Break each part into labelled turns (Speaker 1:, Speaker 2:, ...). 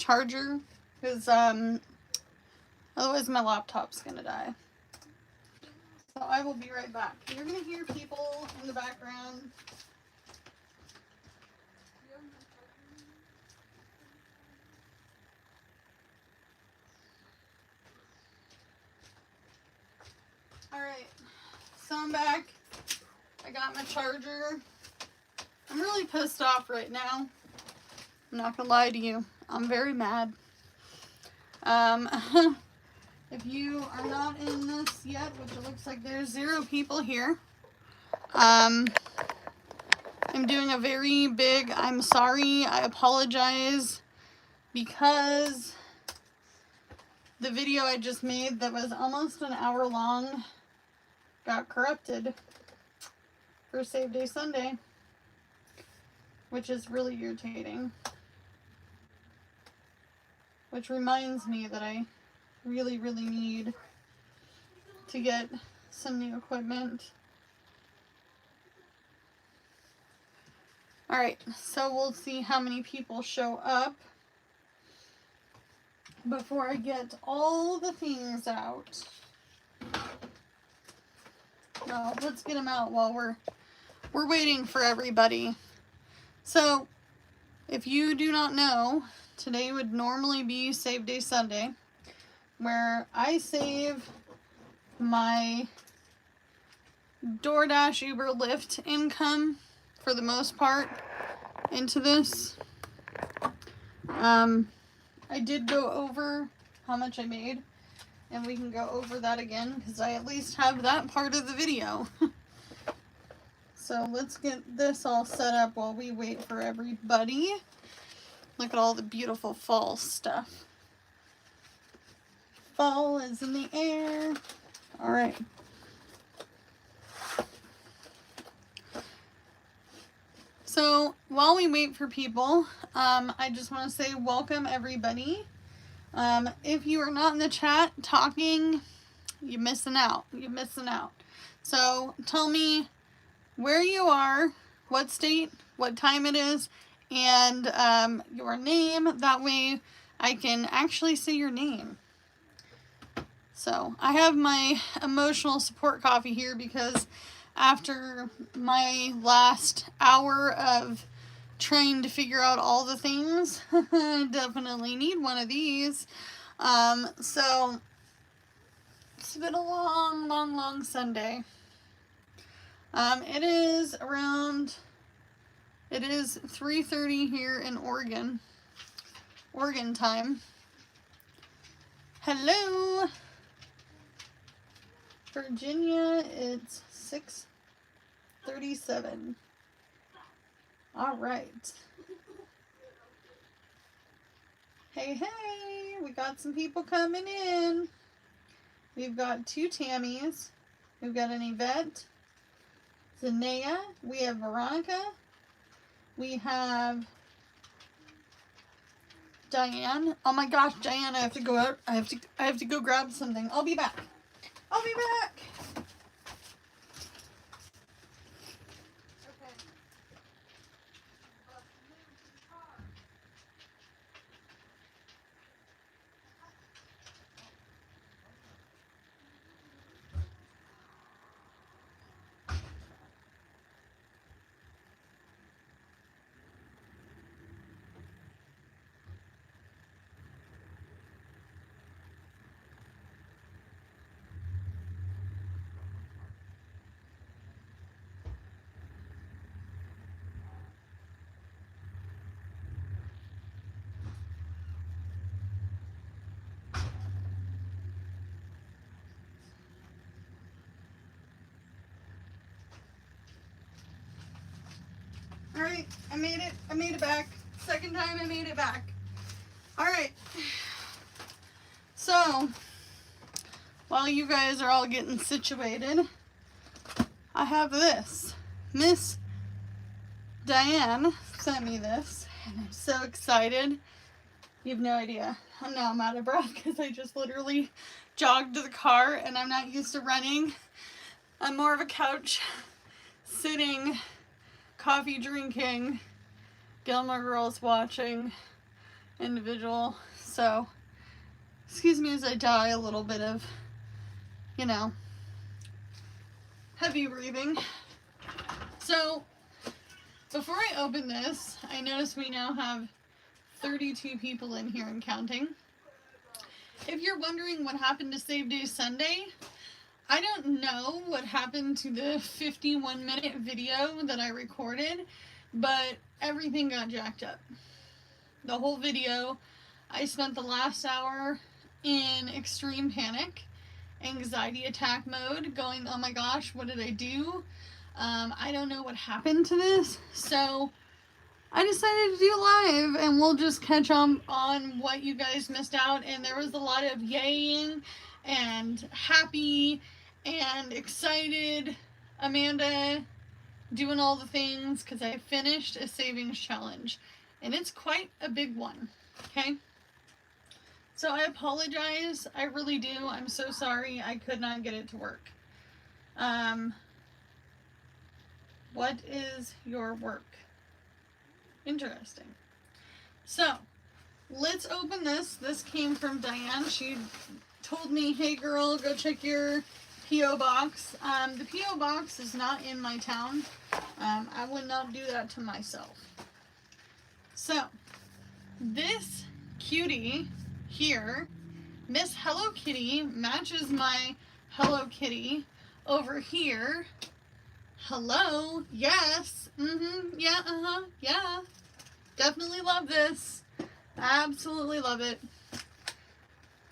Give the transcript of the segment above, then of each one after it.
Speaker 1: charger because otherwise my laptop's gonna die. So I will be right back. You're gonna hear people in the background. Alright, so I'm back. I got my charger. I'm really pissed off right now. I'm not gonna lie to you. I'm very mad. If you are not in this yet, which it looks like there's 0 people here, I'm doing a very big I'm sorry, I apologize, because the video I just made that was almost an hour long got corrupted for Save Day Sunday, which is really irritating. Which reminds me that I really need to get some new equipment. Alright, so we'll see how many people show up before I get all the things out. Well, let's get them out while we're waiting for everybody. So, if you do not know, today would normally be Save Day Sunday, where I save my DoorDash, Uber, Lyft income for the most part into this. I did go over how much I made, and we can go over that again because I at least have that part of the video. So let's get this all set up while we wait for everybody. Look at all the beautiful fall stuff. Fall is in the air. All right. So while we wait for people, I just want to say welcome everybody. If you are not in the chat talking, you're missing out. You're missing out. So tell me where you are, what state, what time it is, and your name. That way I can actually say your name. So I have my emotional support coffee here because after my last hour of trying to figure out all the things, I definitely need one of these. So it's been a long Sunday. It is 3:30 here in Oregon time. Hello. Virginia, it's 6:37. All right. Hey, we got some people coming in. We've got 2 Tammys. We've got an Yvette, Zanea. We have Veronica. We have Diane. Oh my gosh, Diane, I have to go out. I have to go grab something. I'll be back. I'll be back. Alright, I made it. I made it back. Second time I made it back. Alright. So, while you guys are all getting situated, I have this. Miss Diane sent me this, and I'm so excited. You have no idea. Now I'm out of breath because I just literally jogged to the car, and I'm not used to running. I'm more of a couch sitting, coffee drinking, Gilmore Girls watching, individual. So, excuse me as I die a little bit of, you know, heavy breathing. So, before I open this, I notice we now have 32 people in here and counting. If you're wondering what happened to Save Day Sunday, I don't know what happened to the 51-minute video that I recorded, but everything got jacked up. The whole video, I spent the last hour in extreme panic, anxiety attack mode, going, oh my gosh, what did I do? I don't know what happened to this, so I decided to do live, and we'll just catch on what you guys missed out. And there was a lot of yaying and happy and excited. Amanda doing all the things because I finished a savings challenge, and it's quite a big one. Okay, so I apologize. I really do. I'm so sorry I could not get it to work. What is your work? Interesting. So, let's open this. This came from Diane. She told me, hey girl, go check your P.O. box. The P.O. box is not in my town. I would not do that to myself. So, this cutie here, Miss Hello Kitty, matches my Hello Kitty over here. Hello, yes, yeah, yeah, definitely love this, absolutely love it.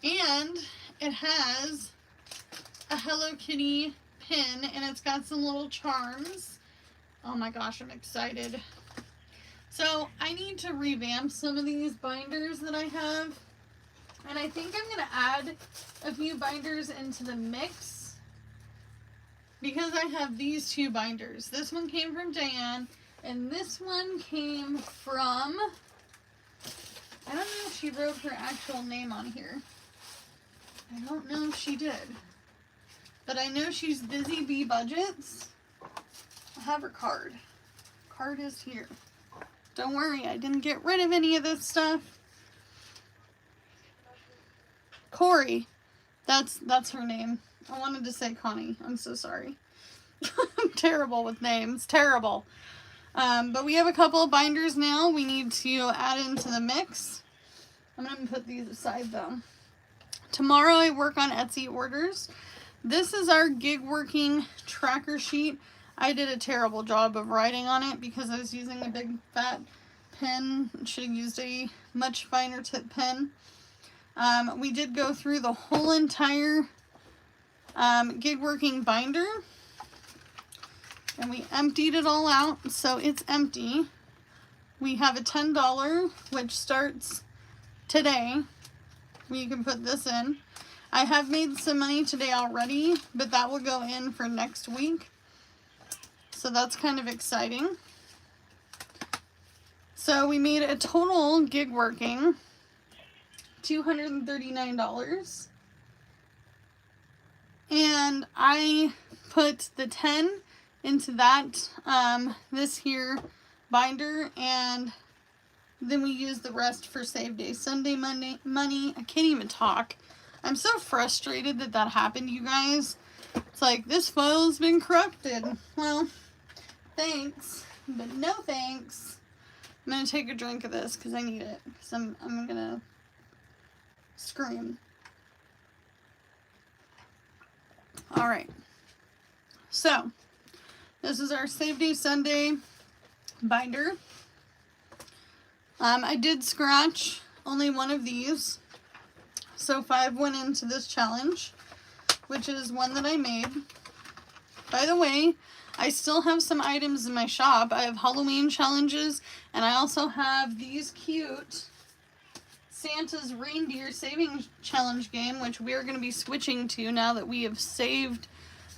Speaker 1: And it has a Hello Kitty pin, and it's got some little charms. Oh my gosh, I'm excited. So I need to revamp some of these binders that I have, and I think I'm going to add a few binders into the mix, because I have these two binders. This one came from Diane, and this one came from, I don't know if she wrote her actual name on here. I don't know if she did. But I know she's Busy Bee Budgets. I have her card. Card is here. Don't worry, I didn't get rid of any of this stuff. Corey. That's her name. I wanted to say Connie. I'm so sorry. I'm terrible with names. Terrible. But we have a couple of binders now we need to add into the mix. I'm going to put these aside though. Tomorrow I work on Etsy orders. This is our gig working tracker sheet. I did a terrible job of writing on it because I was using a big fat pen. Should have used a much finer tip pen. We did go through the whole entire gig working binder, and we emptied it all out, so it's empty. We have a $10 which starts today. We can put this in. I have made some money today already, but that will go in for next week, so that's kind of exciting. So we made a total gig working $239. And I put the 10 into that, this here binder, and then we use the rest for Save Day Sunday money. I can't even talk. I'm so frustrated that that happened, you guys. It's like, this file's been corrupted. Well, thanks, but no thanks. I'm going to take a drink of this because I need it, because I'm going to scream. Alright, so this is our Save Day Sunday binder. I did scratch only one of these, so 5 went into this challenge, which is one that I made. By the way, I still have some items in my shop. I have Halloween challenges, and I also have these cute Santa's Reindeer Savings Challenge game, which we are going to be switching to now that we have saved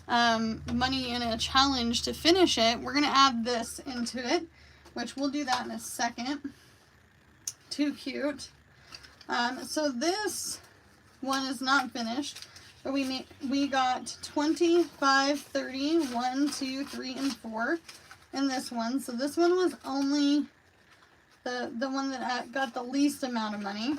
Speaker 1: money in a challenge to finish it. We're going to add this into it, which we'll do that in a second. Too cute. So this one is not finished, but we got 25, 30, 1, 2, 3, and 4 in this one. So this one was only the one that got the least amount of money.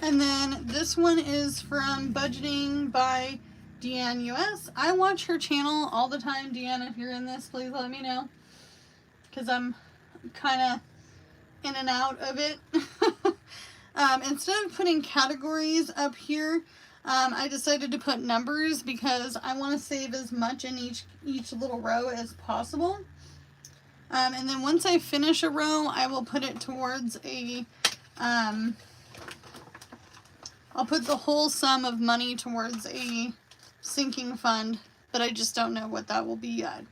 Speaker 1: And then this one is from Budgeting by Deanne US. I watch her channel all the time. Deanne, if you're in this, please let me know, because I'm kind of in and out of it. Instead of putting categories up here, I decided to put numbers because I want to save as much in each little row as possible. And then once I finish a row, I will put it towards a, I'll put the whole sum of money towards a sinking fund, but I just don't know what that will be yet.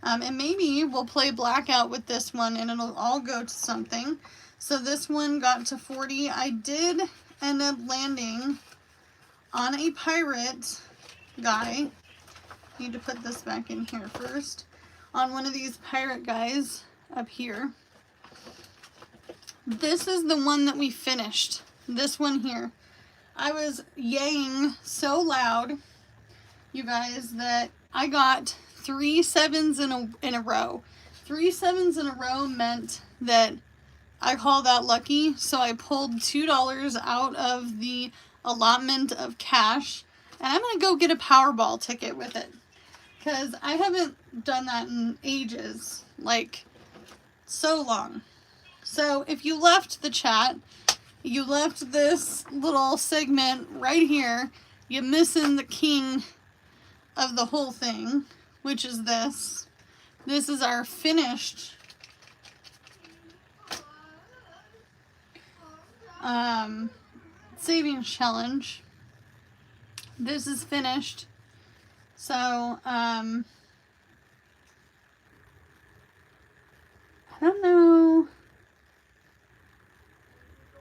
Speaker 1: And maybe we'll play blackout with this one and it'll all go to something. So this one got to 40. I did end up landing on a pirate guy. Need to put this back in here first. On one of these pirate guys up here. This is the one that we finished. This one here. I was yaying so loud, you guys, that I got 3 sevens in a row. 3 sevens in a row meant that I call that lucky. So I pulled $2 out of the allotment of cash, and I'm gonna go get a Powerball ticket with it, because I haven't done that in ages, like so long. So if you left the chat, you left this little segment right here, you're missing the king of the whole thing, which is this. This is our finished savings challenge. This is finished. So, I don't know.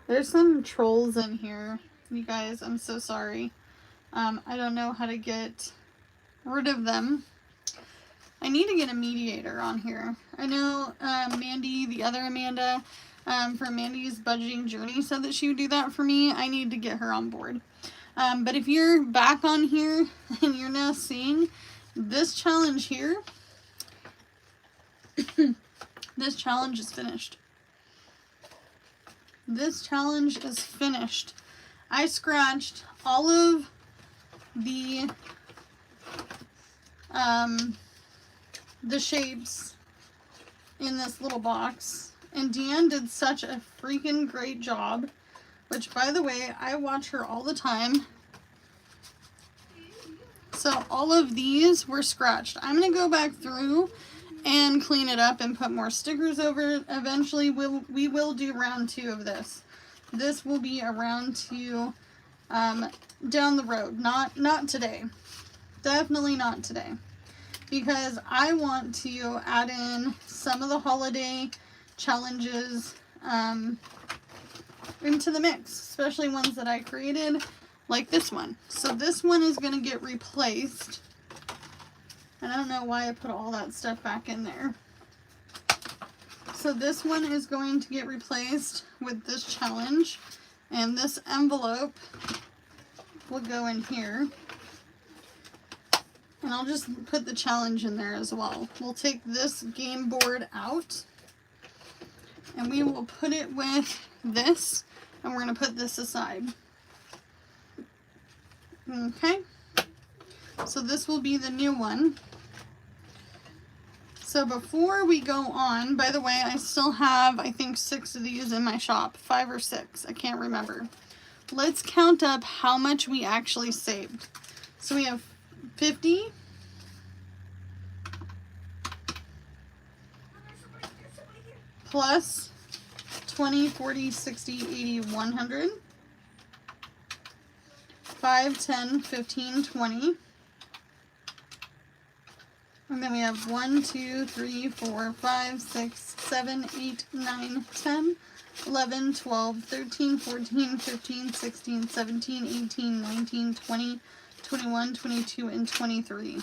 Speaker 1: There's some trolls in here. You guys, I'm so sorry. I don't know how to get rid of them. I need to get a mediator on here. I know Mandy, the other Amanda, from Mandy's Budgeting Journey, said that she would do that for me. I need to get her on board. But if you're back on here and you're now seeing this challenge here, this challenge is finished. This challenge is finished. I scratched all of the shapes in this little box, and Deanne did such a freaking great job, which, by the way, I watch her all the time. So all of these were scratched. I'm going to go back through and clean it up and put more stickers over it. Eventually we will do round 2 of this. This will be a round 2 down the road. Not today. Definitely not today. Because I want to add in some of the holiday challenges into the mix, especially ones that I created, like this one. So this one is going to get replaced. And I don't know why I put all that stuff back in there. So this one is going to get replaced with this challenge. And this envelope will go in here. And I'll just put the challenge in there as well. We'll take this game board out. And we will put it with this. And we're going to put this aside. Okay. So this will be the new one. So before we go on, by the way, I still have, I think, 6 of these in my shop. 5 or 6. I can't remember. Let's count up how much we actually saved. So we have 50. Plus 20, 40, 60, 80, 100. 5, 10, 15, 20. And then we have 1, 2, 3, 4, 5, 6, 7, 8, 9, 10, 11, 12, 13, 14, 15, 16, 17, 18, 19, 20, 21, 22, and 23.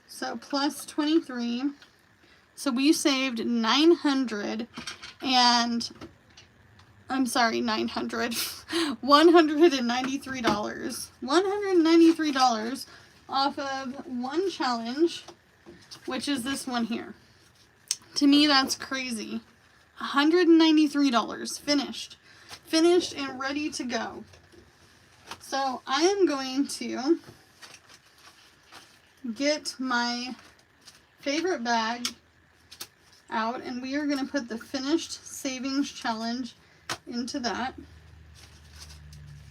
Speaker 1: So plus 23. So we saved 900 and, I'm sorry, 900, $193. $193 off of one challenge, which is this one here. To me, that's crazy. $193 finished and ready to go. So I am going to get my favorite bag out, and we are going to put the finished savings challenge into that,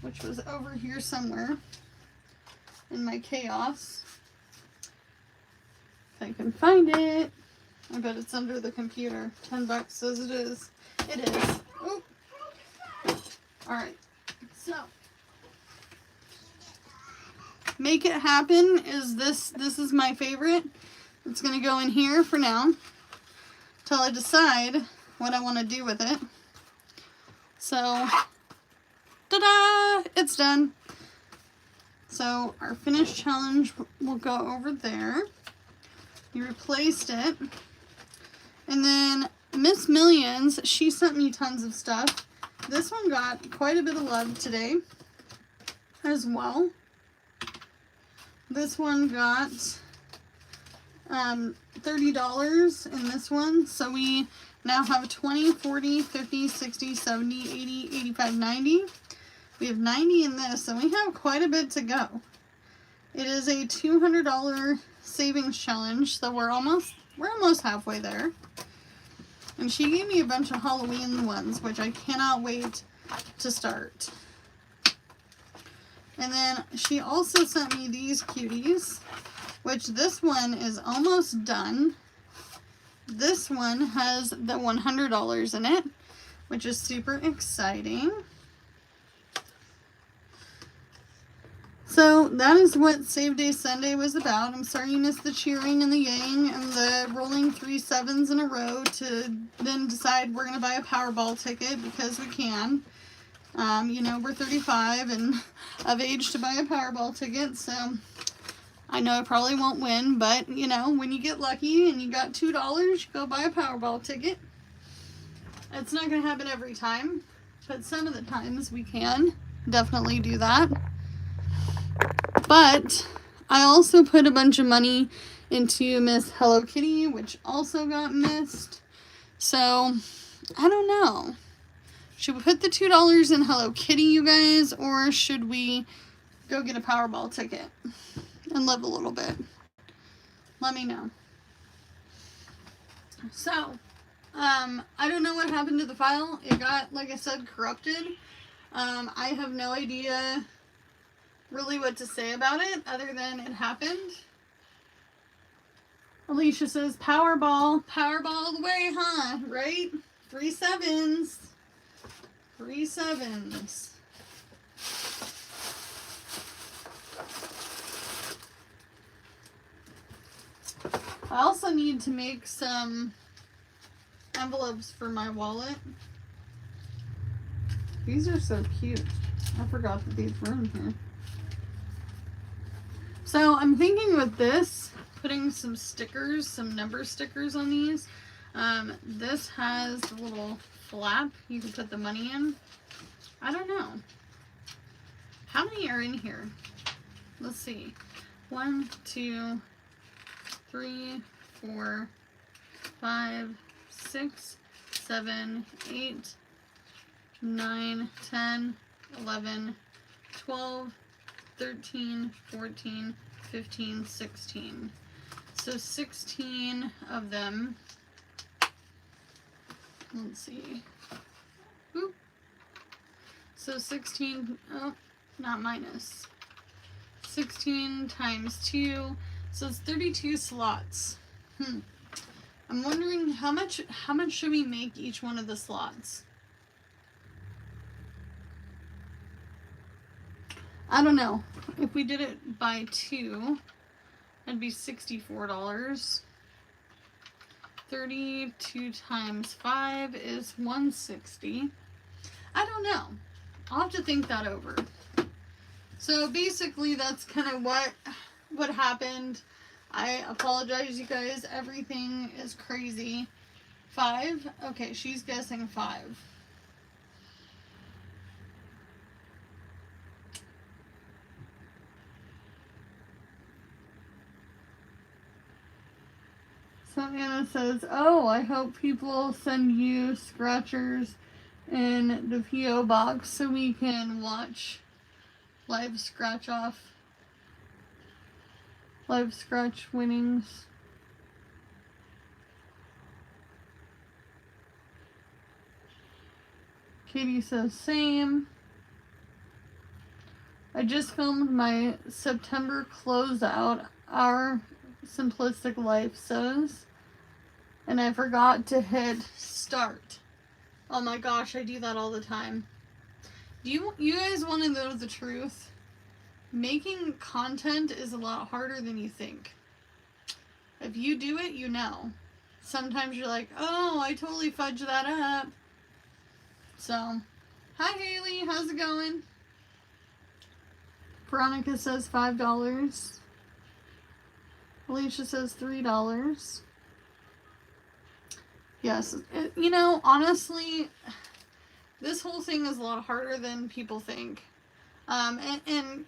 Speaker 1: which was over here somewhere in my chaos. If I can find it. I bet it's under the computer. $10 says it is. It is. Oh. Alright. So, make it happen is this. This is my favorite. It's going to go in here for now till I decide what I want to do with it. So, ta-da! It's done. So, our finished challenge will go over there. You replaced it. And then Miss Millions, she sent me tons of stuff. This one got quite a bit of love today as well. This one got $30 in this one. So we now have 20, 40, 50, 60, 70, 80, 85, 90. We have 90 in this, and we have quite a bit to go. It is a $200 savings challenge, so we're almost halfway there. And she gave me a bunch of Halloween ones, which I cannot wait to start. And then she also sent me these cuties, which this one is almost done. This one has the $100 in it, which is super exciting. So that is what Save Day Sunday was about. I'm sorry you missed the cheering and the yang and the rolling 3 sevens in a row to then decide we're going to buy a Powerball ticket because we can. You know, we're 35 and of age to buy a Powerball ticket, so I know I probably won't win, but you know, when you get lucky and you got $2, you go buy a Powerball ticket. It's not going to happen every time, but some of the times we can definitely do that. But I also put a bunch of money into Miss Hello Kitty, which also got missed. So, I don't know. Should we put the $2 in Hello Kitty, you guys? Or should we go get a Powerball ticket and live a little bit? Let me know. So, I don't know what happened to the file. It got, like I said, corrupted. I have no idea really what to say about it other than it happened. Alicia says Powerball all the way, huh? Right? 3 sevens. 3 sevens. I also need to make some envelopes for my wallet. These are so cute. I forgot that these were in here. So I'm thinking with this, putting some stickers, some number stickers on these. This has a little flap you can put the money in. I don't know. How many are in here? Let's see. 1, 2, 3, 4, 5, 6, 7, 8, 9, 10, 11, 12, 13, 14, 15, 16. So 16 of them. Let's see. Oop. So 16, oh, not minus. 16 times 2, so it's 32 slots. I'm wondering how much should we make each one of the slots? I don't know. If we did it by 2, that'd be $64. 32 times 5 is $160. I don't know. I'll have to think that over. So basically that's kind of what happened. I apologize, you guys. Everything is crazy. 5? Okay, she's guessing 5. So Anna says, oh, I hope people send you scratchers in the P.O. box so we can watch live scratch winnings. Katie says, same. I just filmed my September closeout, Our Simplistic Life says, and I forgot to hit start. Oh my gosh, I do that all the time. Do you guys want to know the truth? Making content is a lot harder than you think. If you do it, you know. Sometimes you're like, oh, I totally fudged that up. So, hi Haley, how's it going? Veronica says $5. Alicia says $3. Yes, you know, honestly, this whole thing is a lot harder than people think. And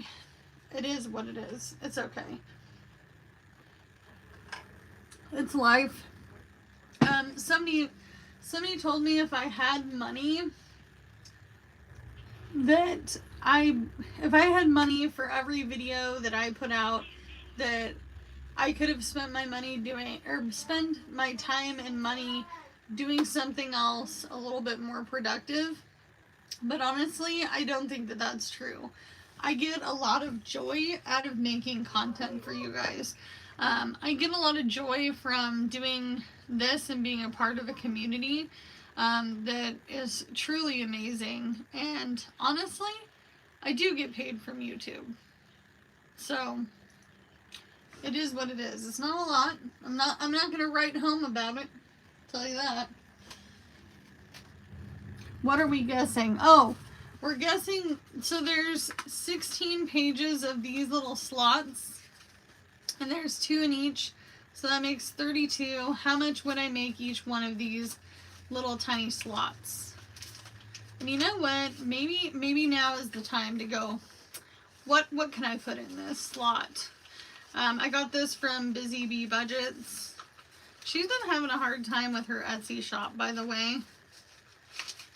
Speaker 1: it is what it is. It's okay. It's life. Somebody told me if I had money if I had money for every video that I put out, that I could have spent my money doing, or spend my time and money doing something else a little bit more productive. But honestly, I don't think that that's true. I get a lot of joy out of making content for you guys. I get a lot of joy from doing this and being a part of a community that is truly amazing. And honestly, I do get paid from YouTube. So it is what it is. It's not a lot. I'm not gonna write home about it. I'll tell you that. What are we guessing? Oh, we're guessing, so there's 16 pages of these little slots, and there's 2 in each, so that makes 32. How much would I make each one of these little tiny slots? And you know what? Maybe now is the time to go, what can I put in this slot? I got this from Busy Bee Budgets. She's been having a hard time with her Etsy shop, by the way.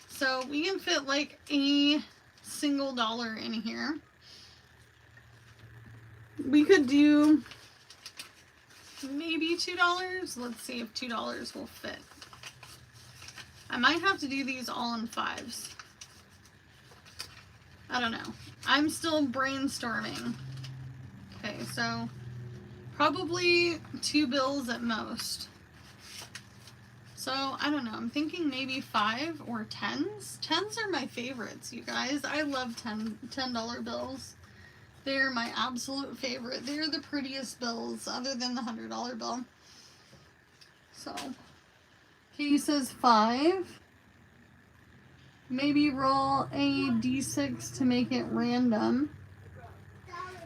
Speaker 1: So we can fit like a single dollar in here. We could do maybe $2. Let's see if $2 will fit. I might have to do these all in 5s. I don't know. I'm still brainstorming. Okay, so probably 2 bills at most. So, I don't know. I'm thinking maybe 5 or 10s. 10s are my favorites, you guys. I love $10 bills. They're my absolute favorite. They're the prettiest bills other than the $100 bill. So, Katie says 5. Maybe roll a D6 to make it random.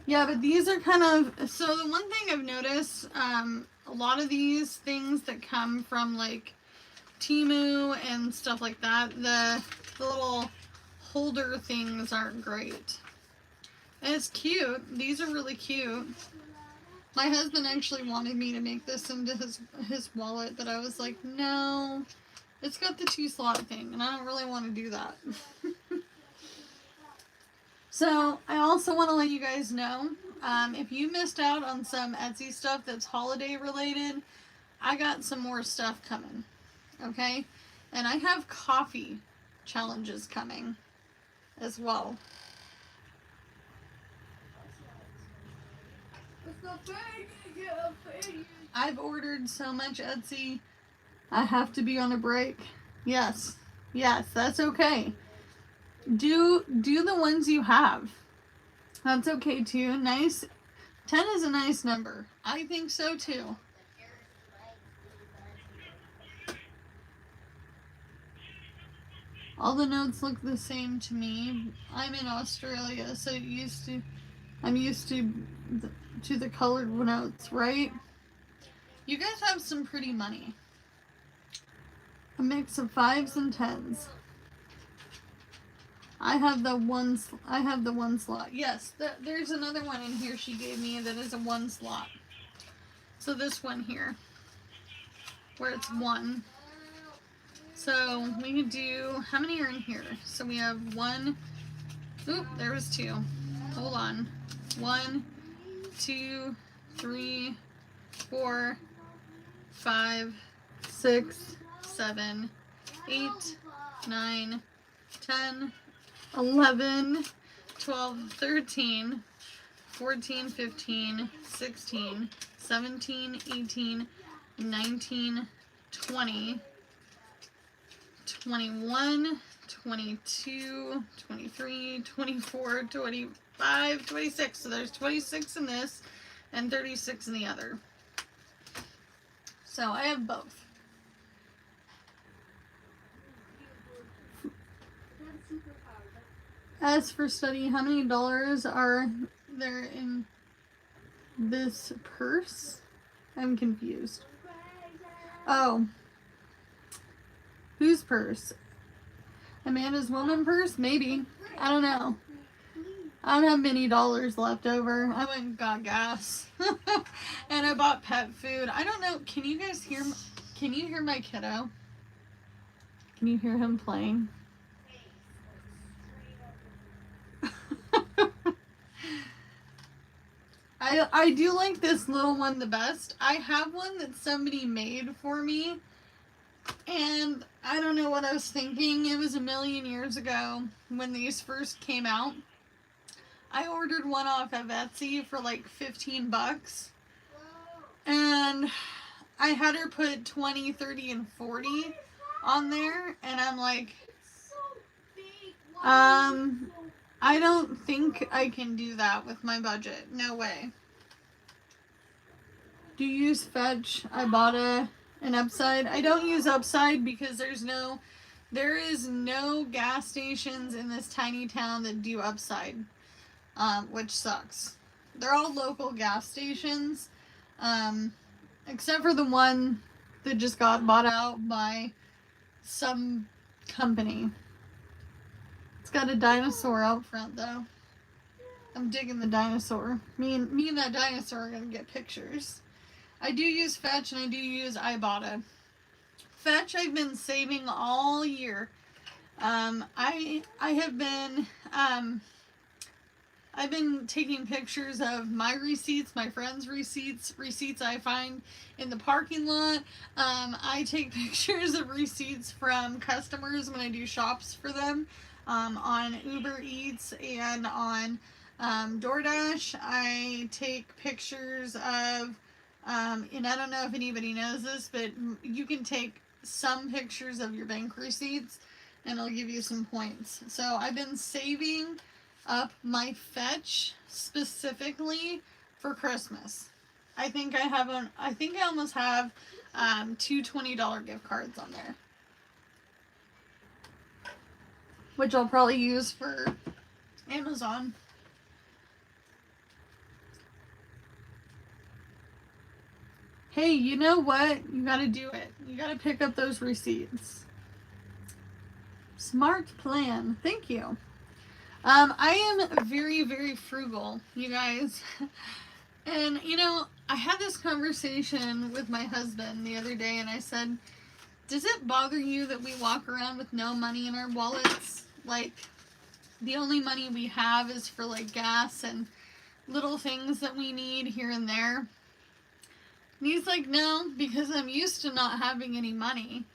Speaker 1: Yeah, but these are kind of... So, the one thing I've noticed, a lot of these things that come from, like, Temu and stuff like that, the little holder things aren't great. And it's cute. These are really cute. My husband actually wanted me to make this into his wallet, but I was like, no. It's got the 2 slot thing, and I don't really want to do that. So, I also want to let you guys know, if you missed out on some Etsy stuff that's holiday related, I got some more stuff coming. Okay? And I have coffee challenges coming as well. I've ordered so much Etsy, I have to be on a break. Yes, that's okay. Do the ones you have. That's okay too. Nice. 10 is a nice number. I think so too. All the notes look the same to me. I'm in Australia, so I'm used to the colored notes, right? You guys have some pretty money. A mix of 5s and 10s. I have the one slot. Yes, there's another one in here she gave me that is a 1 slot. So this one here. where it's 1. So we could do, how many are in here? So we have 1, oop, there was 2. Hold on. 1, 2, 3, 4, 5, 6, 7, 8, 9, 10, 11, 12, 13, 14, 15, 16, 17, 18, 19, 20, 21, 22, 23, 24, 25, 26. So there's 26 in this and 36 in the other. So I have both. As for study, how many dollars are there in this purse? I'm confused. Oh. Whose purse? Amanda's woman purse? Maybe. I don't know. I don't have many dollars left over. I went and got gas. And I bought pet food. I don't know. Can you guys hear? Can you hear my kiddo? Can you hear him playing? I do like this little one the best. I have one that somebody made for me. And I don't know what I was thinking. It was a million years ago when these first came out. I ordered one off of Etsy for like 15 bucks. And I had her put 20, 30, and 40 on there. And I'm like, I don't think I can do that with my budget. No way. Do you use Fetch? I bought an Upside. I don't use Upside because there is no gas stations in this tiny town that do Upside, which sucks. They're all local gas stations, except for the one that just got bought out by some company. It's got a dinosaur out front though. I'm digging the dinosaur. Me and that dinosaur are gonna get pictures. I do use Fetch and I do use Ibotta. Fetch I've been saving all year. I have been I've been taking pictures of my receipts, my friends' receipts I find in the parking lot. I take pictures of receipts from customers when I do shops for them on Uber Eats and on DoorDash. I take pictures of and I don't know if anybody knows this, but you can take some pictures of your bank receipts and it'll give you some points. So I've been saving up my Fetch specifically for Christmas. I think I almost have two $20 gift cards on there, which I'll probably use for Amazon. Hey, you know what? You gotta do it. You gotta pick up those receipts. Smart plan. Thank you. I am very, very frugal, you guys. And, I had this conversation with my husband the other day, and I said, does it bother you that we walk around with no money in our wallets? Like, the only money we have is for, like, gas and little things that we need here and there. And he's like, no, because I'm used to not having any money.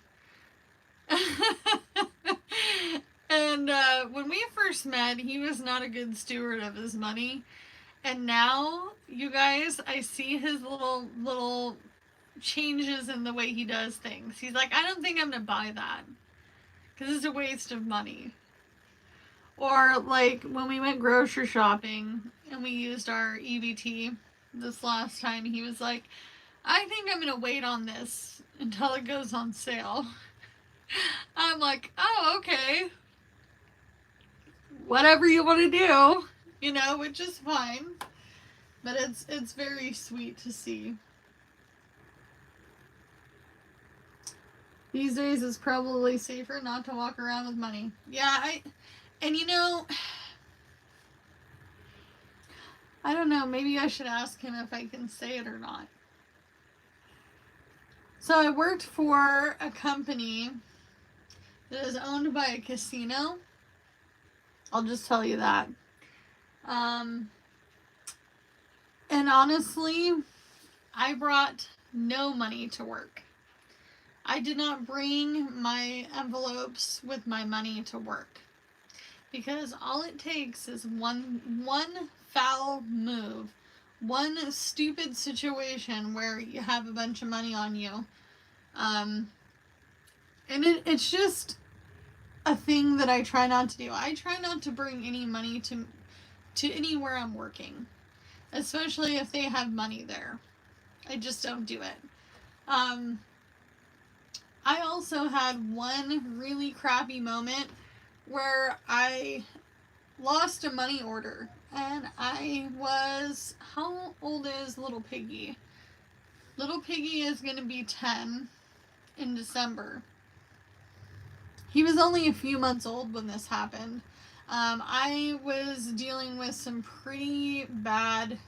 Speaker 1: And when we first met, he was not a good steward of his money. And now, you guys, I see his little changes in the way he does things. He's like, I don't think I'm going to buy that because it's a waste of money. Or like when we went grocery shopping and we used our EBT this last time, he was like, I think I'm going to wait on this until it goes on sale. I'm like, oh, okay. Whatever you want to do, which is fine. But it's very sweet to see. These days it's probably safer not to walk around with money. Yeah, I don't know, maybe I should ask him if I can say it or not. So I worked for a company that is owned by a casino. I'll just tell you that. Um, and honestly, I brought no money to work. I did not bring my envelopes with my money to work because all it takes is one foul move, one stupid situation where you have a bunch of money on you, and it's just a thing that I try not to do. I try not to bring any money to anywhere I'm working, especially if they have money there. I just don't do it. Um, I also had one really crappy moment where I lost a money order, and I was, how old is little Piggy? Little Piggy is going to be 10 in December. He was only a few months old when this happened. I was dealing with some pretty bad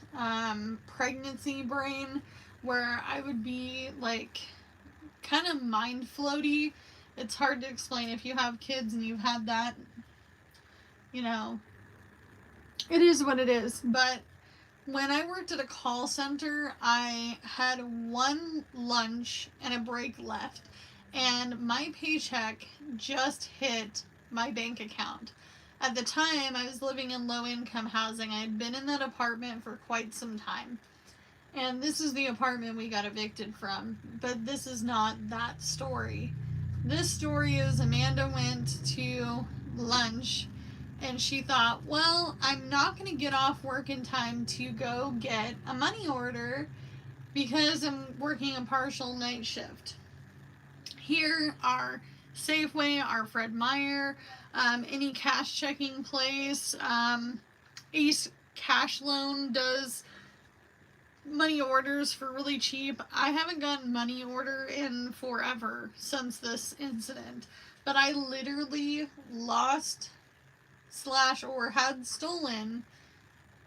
Speaker 1: pregnancy brain where I would be like kind of mind floaty. It's hard to explain if you have kids and you've had that, you know, it is what it is. But when I worked at a call center, I had one lunch and a break left, and my paycheck just hit my bank account. At the time, I was living in low income housing. I had been in that apartment for quite some time. And this is the apartment we got evicted from. But this is not that story. This story is Amanda went to lunch and she thought, well, I'm not going to get off work in time to go get a money order because I'm working a partial night shift. Here are Safeway, our Fred Meyer, any cash checking place. Ace Cash Loan does money orders for really cheap. I haven't gotten money order in forever since this incident, but I literally lost / or had stolen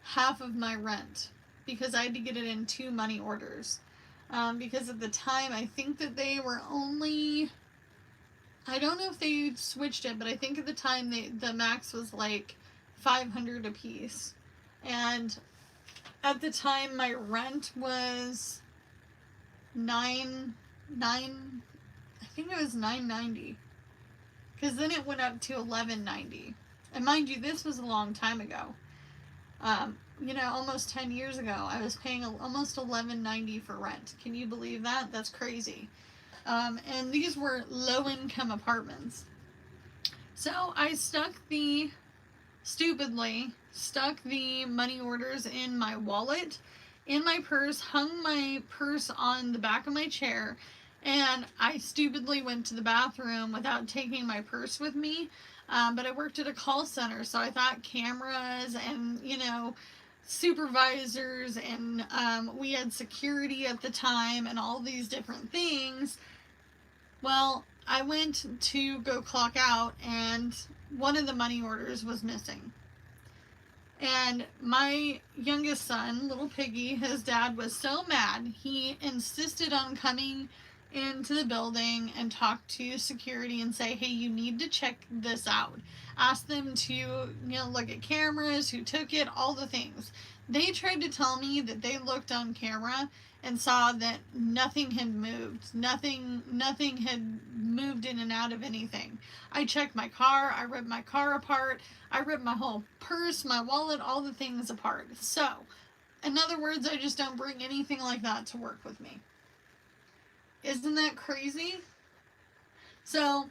Speaker 1: half of my rent because I had to get it in 2 money orders. Because at the time, I think that they were only, I don't know if they switched it, but I think at the time the max was like $500 a piece. And at the time, my rent was I think it was $9.90. Because then it went up to $11.90. And mind you, this was a long time ago. Almost 10 years ago, I was paying almost $11.90 for rent. Can you believe that? That's crazy. And these were low-income apartments. So I stupidly stuck the money orders in my wallet, in my purse, hung my purse on the back of my chair, and I stupidly went to the bathroom without taking my purse with me. But I worked at a call center, so I thought cameras and, supervisors and we had security at the time and all these different things. Well, I went to go clock out and one of the money orders was missing. And my youngest son, little Piggy, his dad was so mad, he insisted on coming into the building and talk to security and say, hey, you need to check this out. Ask them to, look at cameras, who took it, all the things. They tried to tell me that they looked on camera and saw that nothing had moved. Nothing had moved in and out of anything. I checked my car. I ripped my car apart. I ripped my whole purse, my wallet, all the things apart. So, in other words, I just don't bring anything like that to work with me. Isn't that crazy? So,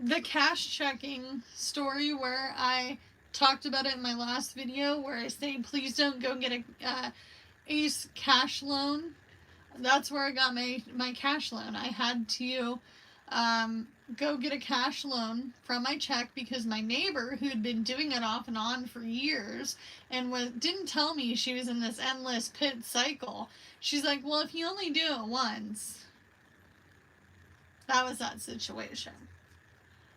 Speaker 1: the cash checking story where I talked about it in my last video where I say, please don't go get a Ace Cash Loan. That's where I got my cash loan. I had to go get a cash loan from my check because my neighbor, who had been doing it off and on for years and didn't tell me she was in this endless pit cycle. She's like, well, if you only do it once. That was that situation.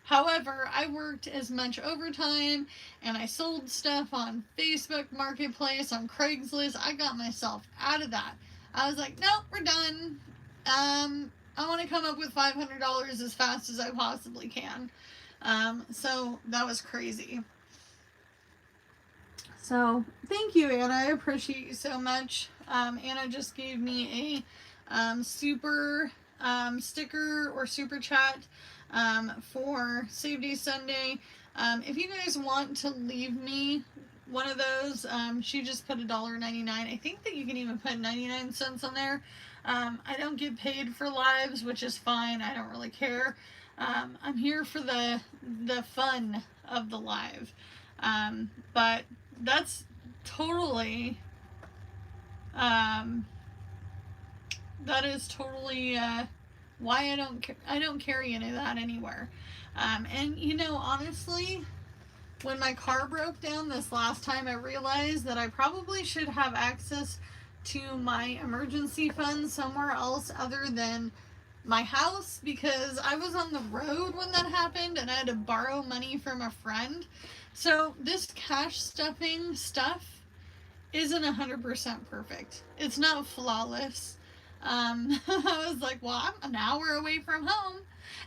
Speaker 1: However, I worked as much overtime and I sold stuff on Facebook Marketplace, on Craigslist. I got myself out of that. I was like, nope, we're done. I want to come up with $500 as fast as I possibly can. So that was crazy. So thank you, Anna. I appreciate you so much. Anna just gave me a super sticker or super chat for Save Day Sunday. If you guys want to leave me one of those, she just put $1.99. I think that you can even put 99 cents on there. I don't get paid for lives, which is fine. I don't really care. I'm here for the fun of the live. But that's totally that is totally why I don't carry any of that anywhere. And you know, honestly, when my car broke down this last time, I realized that I probably should have access to my emergency fund somewhere else other than my house, because I was on the road when that happened and I had to borrow money from a friend. So this cash stuffing stuff isn't 100% perfect. It's not flawless. I was like, well, I'm an hour away from home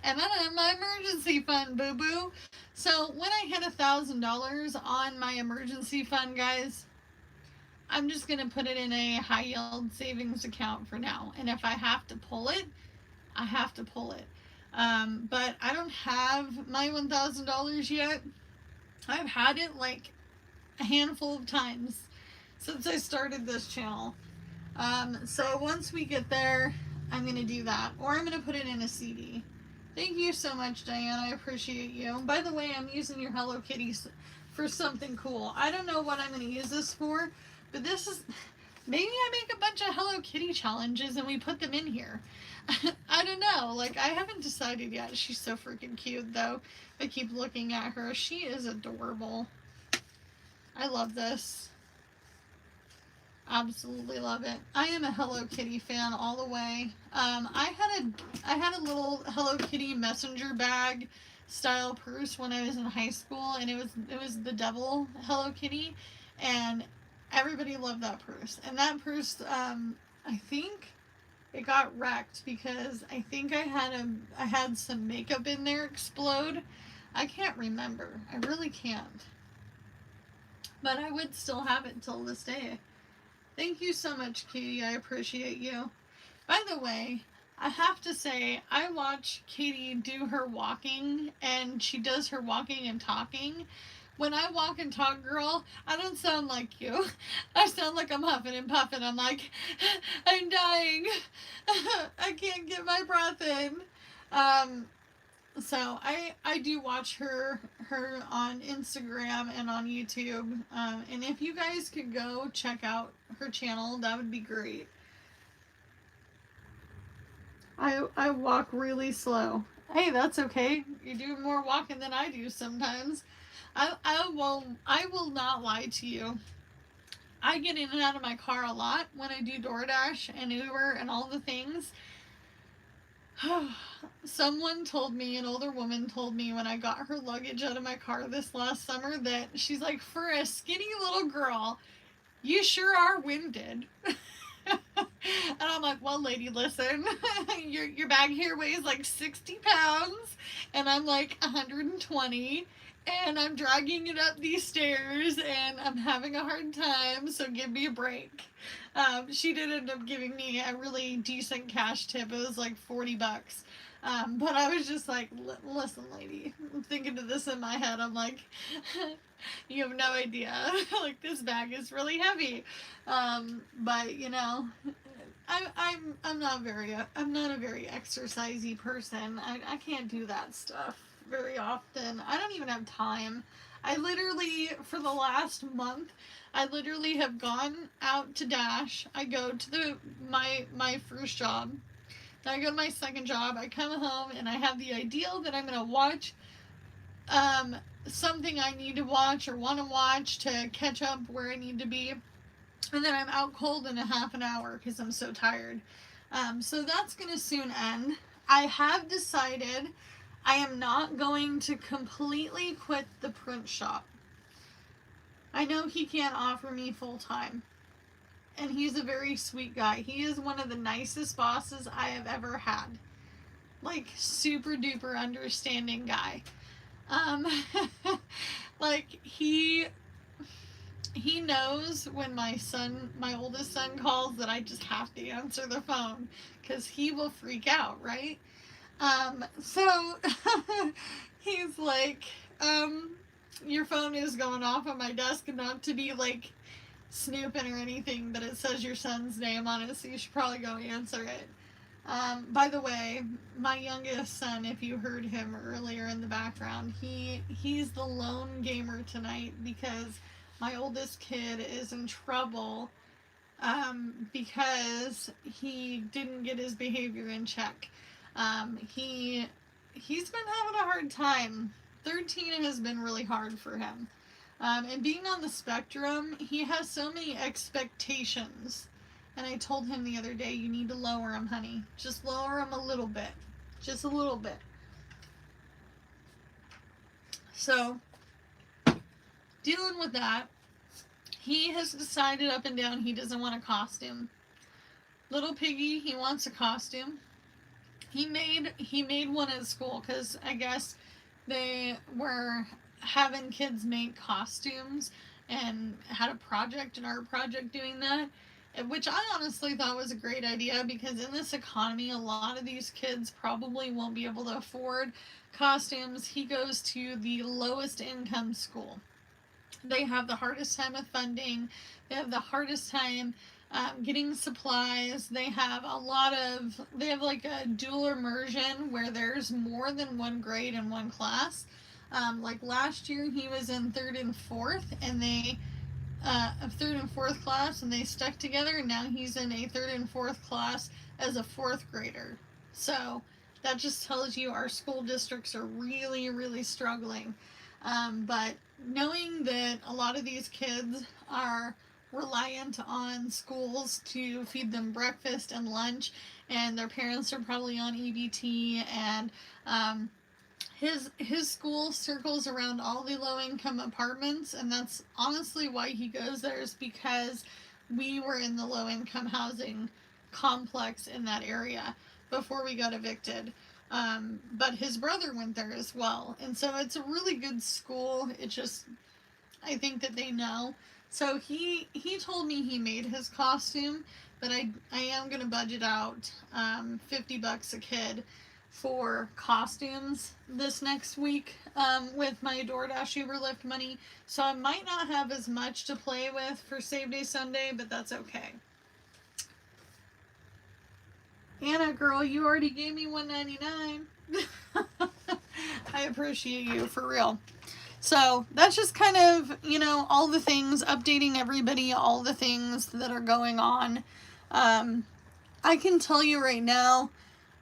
Speaker 1: and I don't have my emergency fund, boo boo. So when I hit $1,000 on my emergency fund, guys, I'm just going to put it in a high yield savings account for now. And if I have to pull it, I have to pull it. But I don't have my $1,000 yet. I've had it like a handful of times since I started this channel. So once we get there, I'm going to do that. Or I'm going to put it in a CD. Thank you so much, Diane. I appreciate you. By the way, I'm using your Hello Kitty for something cool. I don't know what I'm going to use this for, but this is... Maybe I make a bunch of Hello Kitty challenges and we put them in here. I don't know. Like, I haven't decided yet. She's so freaking cute, though. I keep looking at her. She is adorable. I love this. Absolutely love it. I am a Hello Kitty fan all the way. I had a little Hello Kitty messenger bag style purse when I was in high school, and it was the devil Hello Kitty, and everybody loved that purse. And that purse, I think it got wrecked because I think I had some makeup in there explode. I can't remember. I really can't. But I would still have it till this day. Thank you so much, Katie. I appreciate you. By the way, I have to say, I watch Katie do her walking, and she does her walking and talking. When I walk and talk, girl, I don't sound like you. I sound like I'm huffing and puffing. I'm like, I'm dying. I can't get my breath in. So I do watch her on Instagram and on YouTube. And if you guys could go check out her channel, that would be great. I walk really slow. Hey, that's okay. You do more walking than I do sometimes. I will not lie to you. I get in and out of my car a lot when I do DoorDash and Uber and all the things. Someone told me, an older woman told me when I got her luggage out of my car this last summer, that she's like, for a skinny little girl, you sure are winded. And I'm like, well, lady, listen, your bag here weighs like 60 pounds, and I'm like 120, and I'm dragging it up these stairs, and I'm having a hard time, so give me a break. She did end up giving me a really decent cash tip. It was like $40. But I was just like, listen, lady, I'm thinking of this in my head. I'm like, you have no idea. Like, this bag is really heavy. But you know, I'm not a very exercisey person. I can't do that stuff very often. I don't even have time. I literally, for the last month, I literally have gone out to Dash. I go to my first job. Then I go to my second job. I come home and I have the ideal that I'm going to watch something I need to watch or want to watch to catch up where I need to be. And then I'm out cold in a half an hour because I'm so tired. So that's going to soon end. I have decided I am not going to completely quit the print shop. I know he can't offer me full time. and he's a very sweet guy. He is one of the nicest bosses I have ever had. Like, super duper understanding guy. Um, like, he knows when my oldest son calls that I just have to answer the phone because he will freak out, right? So he's like, your phone is going off on my desk, and not to be like snooping or anything, but it says your son's name on it, so you should probably go answer it. By the way, my youngest son, if you heard him earlier in the background, he's the lone gamer tonight because my oldest kid is in trouble because he didn't get his behavior in check. He's been having a hard time. 13 has been really hard for him. And being on the spectrum, he has so many expectations. And I told him the other day, you need to lower them, honey. Just lower them a little bit. Just a little bit. So, dealing with that, he has decided up and down he doesn't want a costume. Little Piggy, he wants a costume. He made one at school because I guess they were having kids make costumes and had a project, an art project doing that, which I honestly thought was a great idea because in this economy, a lot of these kids probably won't be able to afford costumes. He goes to the lowest income school. They have the hardest time with funding. They have the hardest time getting supplies. They have like a dual immersion where there's more than one grade in one class. Like last year he was in third and fourth class, and they stuck together, and now he's in a third and fourth class as a fourth grader. So that just tells you our school districts are really, really struggling. But knowing that a lot of these kids are reliant on schools to feed them breakfast and lunch, and their parents are probably on EBT, and his school circles around all the low-income apartments, and that's honestly why he goes there, is because we were in the low-income housing complex in that area before we got evicted. But his brother went there as well, and so it's a really good school. It just, I think that they know. So he told me he made his costume, but I am gonna budget out $50 a kid for costumes this next week with my DoorDash Uber Lyft money. So I might not have as much to play with for Save Day Sunday, but that's okay. Anna girl, you already gave me $1.99. I appreciate you, for real. So that's just kind of, all the things, updating everybody, all the things that are going on. I can tell you right now,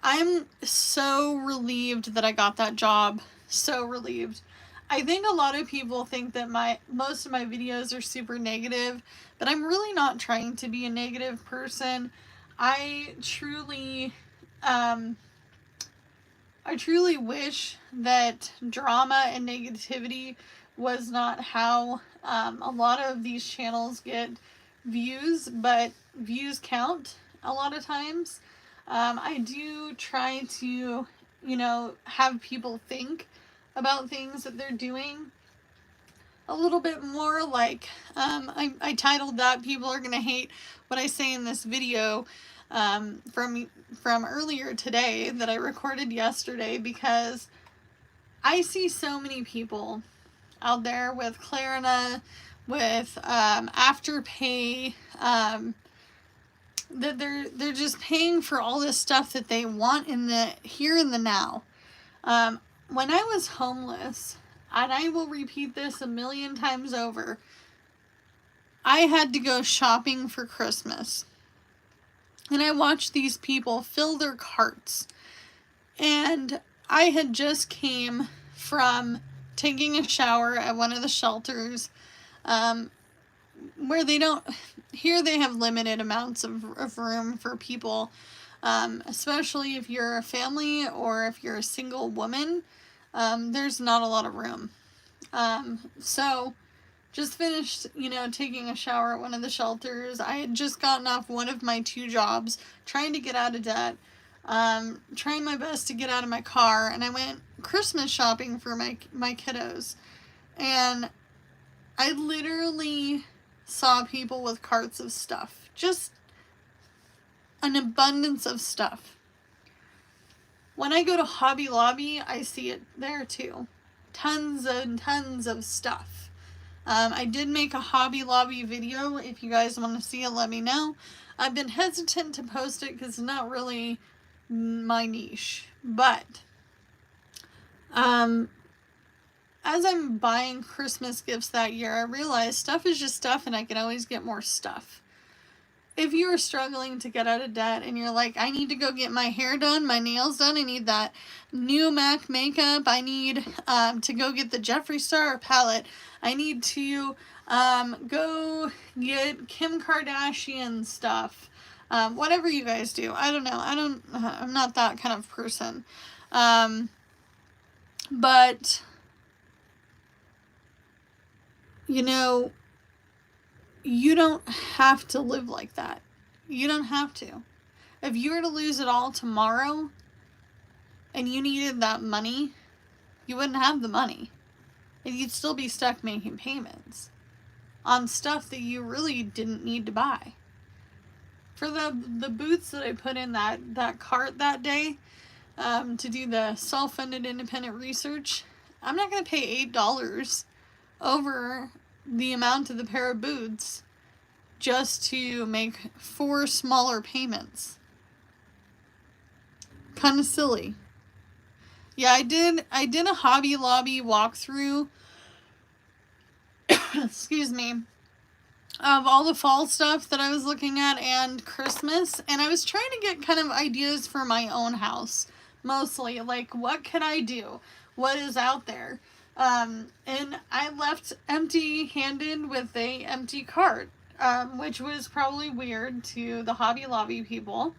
Speaker 1: I'm so relieved that I got that job. So relieved. I think a lot of people think that most of my videos are super negative, but I'm really not trying to be a negative person. I truly wish that drama and negativity was not how a lot of these channels get views, but views count a lot of times. I do try to, have people think about things that they're doing a little bit more. Like, I titled that "People Are Gonna Hate What I Say in This Video" from earlier today that I recorded yesterday, because I see so many people out there with Klarna, with Afterpay, that they're just paying for all this stuff that they want in the here and the now. When I was homeless, and I will repeat this a million times over, I had to go shopping for Christmas. And I watched these people fill their carts. And I had just came from taking a shower at one of the shelters, where they have limited amounts of room for people, especially if you're a family or if you're a single woman. There's not a lot of room. So just finished, taking a shower at one of the shelters. I had just gotten off one of my 2 jobs, trying to get out of debt, trying my best to get out of my car, and I went Christmas shopping for my kiddos. And I literally saw people with carts of stuff. Just an abundance of stuff. When I go to Hobby Lobby, I see it there too. Tons and tons of stuff. I did make a Hobby Lobby video. If you guys want to see it, let me know. I've been hesitant to post it because it's not really my niche. But as I'm buying Christmas gifts that year, I realized stuff is just stuff and I can always get more stuff. If you are struggling to get out of debt and you're like, I need to go get my hair done, my nails done, I need that new MAC makeup, I need to go get the Jeffree Star palette, I need to go get Kim Kardashian stuff, whatever you guys do. I don't know. I'm not that kind of person. But, you don't have to live like that. You don't have to. If you were to lose it all tomorrow and you needed that money, you wouldn't have the money. And you'd still be stuck making payments on stuff that you really didn't need to buy. For the boots that I put in that cart that day to do the self-funded independent research, I'm not going to pay $8 over the amount of the pair of boots just to make 4 smaller payments. Kind of silly. Yeah, I did a Hobby Lobby walkthrough excuse me, of all the fall stuff that I was looking at and Christmas, and I was trying to get kind of ideas for my own house, mostly, like, what could I do? What is out there? And I left empty-handed with a empty cart, which was probably weird to the Hobby Lobby people.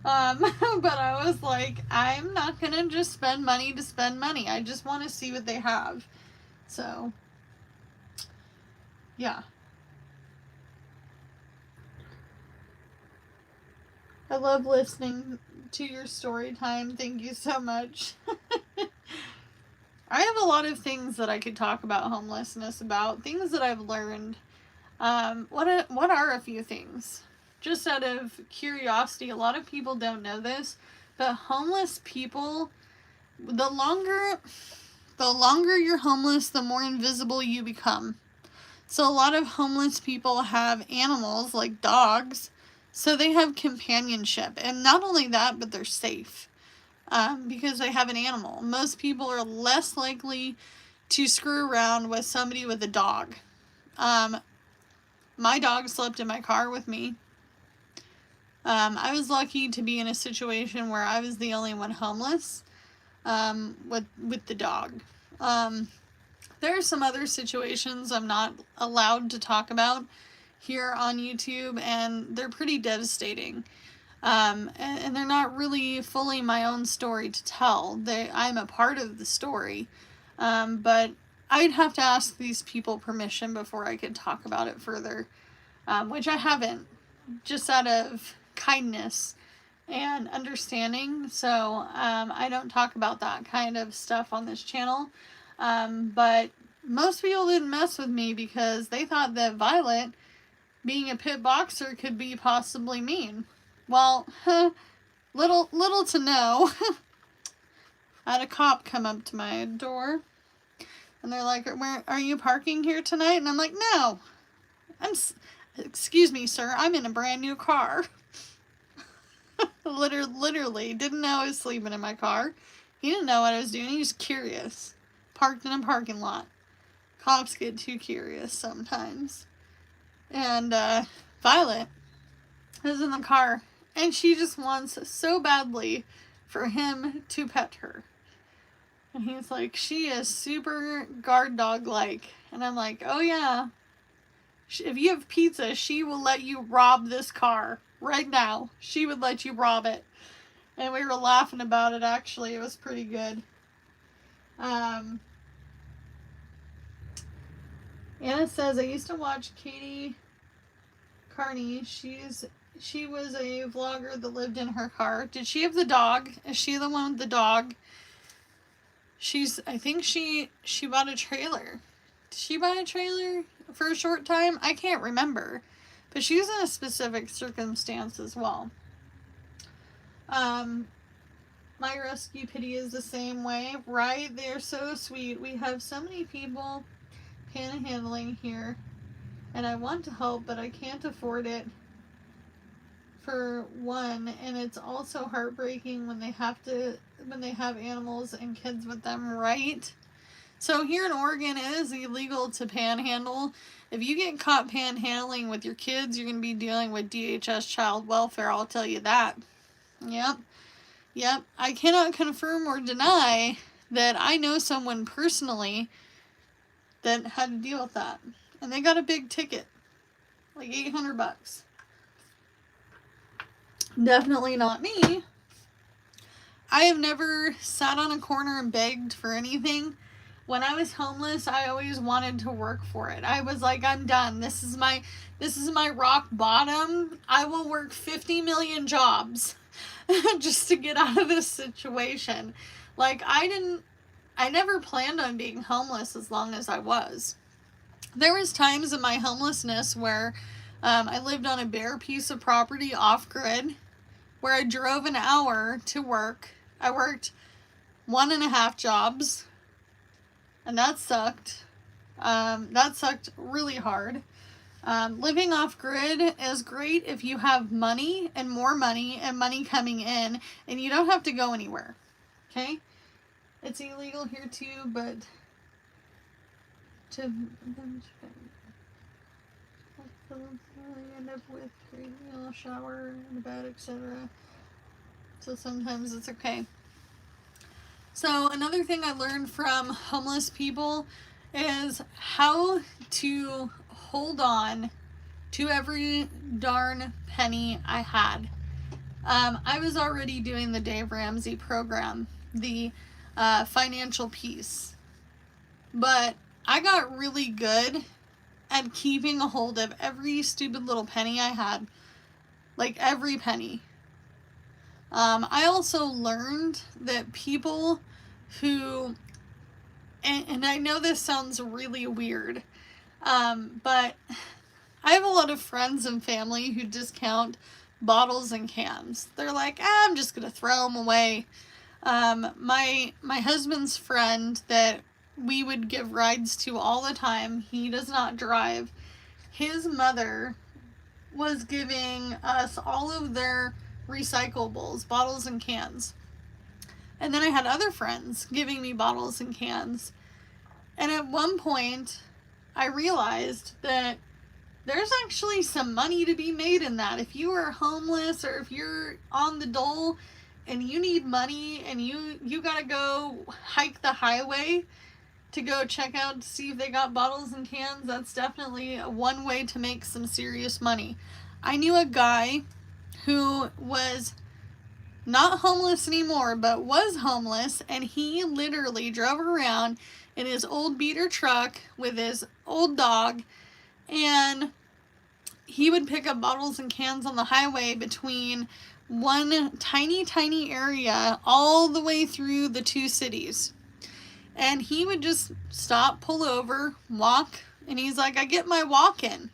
Speaker 1: But I was like, I'm not gonna just spend money to spend money. I just want to see what they have. So, yeah. I love listening to your story time. Thank you so much. I have a lot of things that I could talk about homelessness about, things that I've learned. What are a few things? Just out of curiosity, a lot of people don't know this, but homeless people, the longer you're homeless, the more invisible you become. So a lot of homeless people have animals like dogs, so they have companionship. And not only that, but they're safe. Because they have an animal. Most people are less likely to screw around with somebody with a dog. My dog slept in my car with me. I was lucky to be in a situation where I was the only one homeless with the dog. There are some other situations I'm not allowed to talk about here on YouTube, and they're pretty devastating. And they're not really fully my own story to tell. I'm a part of the story, but I'd have to ask these people permission before I could talk about it further, which I haven't, just out of kindness and understanding. So I don't talk about that kind of stuff on this channel, but most people didn't mess with me because they thought that Violet, being a pit boxer, could be possibly mean. Well, little to know. I had a cop come up to my door, and they're like, "Where are you parking here tonight?" And I'm like, "No, excuse me, sir, I'm in a brand new car." Literally, didn't know I was sleeping in my car. He didn't know what I was doing. He was curious. Parked in a parking lot. Cops get too curious sometimes. And Violet is in the car. And she just wants so badly for him to pet her. And he's like, she is super guard dog-like. And I'm like, oh yeah. If you have pizza, she will let you rob this car right now. She would let you rob it. And we were laughing about it, actually. It was pretty good. Anna says, I used to watch Katie Carney. She was a vlogger that lived in her car. Did she have the dog? Is she the one with the dog? I think she bought a trailer. Did she buy a trailer for a short time? I can't remember. But she's in a specific circumstance as well. My rescue pity is the same way, right? They're so sweet. We have so many people panhandling here, and I want to help, but I can't afford it, for one, and it's also heartbreaking when they have animals and kids with them, right? So here in Oregon, it is illegal to panhandle. If you get caught panhandling with your kids, you're going to be dealing with DHS child welfare, I'll tell you that. Yep. I cannot confirm or deny that I know someone personally that had to deal with that. And they got a big ticket. Like $800. Definitely not me. I have never sat on a corner and begged for anything. When I was homeless, I always wanted to work for it. I was like, I'm done. This is my rock bottom. I will work 50 million jobs just to get out of this situation. Like, I never planned on being homeless as long as I was. There was times in my homelessness where I lived on a bare piece of property off-grid, where I drove an hour to work. I worked 1.5 jobs, and that sucked. That sucked really hard. Living off-grid is great if you have money and more money and money coming in, and you don't have to go anywhere. Okay? It's illegal here too, but to end up with a shower and a bed, etc. So sometimes it's okay. So another thing I learned from homeless people is how to hold on to every darn penny I had. I was already doing the Dave Ramsey program, the financial piece, but I got really good at keeping a hold of every stupid little penny I had, like every penny. I also learned that people who, and I know this sounds really weird, but I have a lot of friends and family who discount bottles and cans. They're like, I'm just going to throw them away. My husband's friend that we would give rides to all the time, he does not drive. His mother was giving us all of their recyclables, bottles and cans. And then I had other friends giving me bottles and cans. And at one point, I realized that there's actually some money to be made in that. If you are homeless or if you're on the dole and you need money and you gotta go hike the highway to go check out to see if they got bottles and cans, that's definitely one way to make some serious money. I knew a guy who was not homeless anymore, but was homeless, and he literally drove around in his old beater truck with his old dog, and he would pick up bottles and cans on the highway between one tiny area all the way through the 2 cities. And he would just stop, pull over, walk, and he's like, I get my walk in.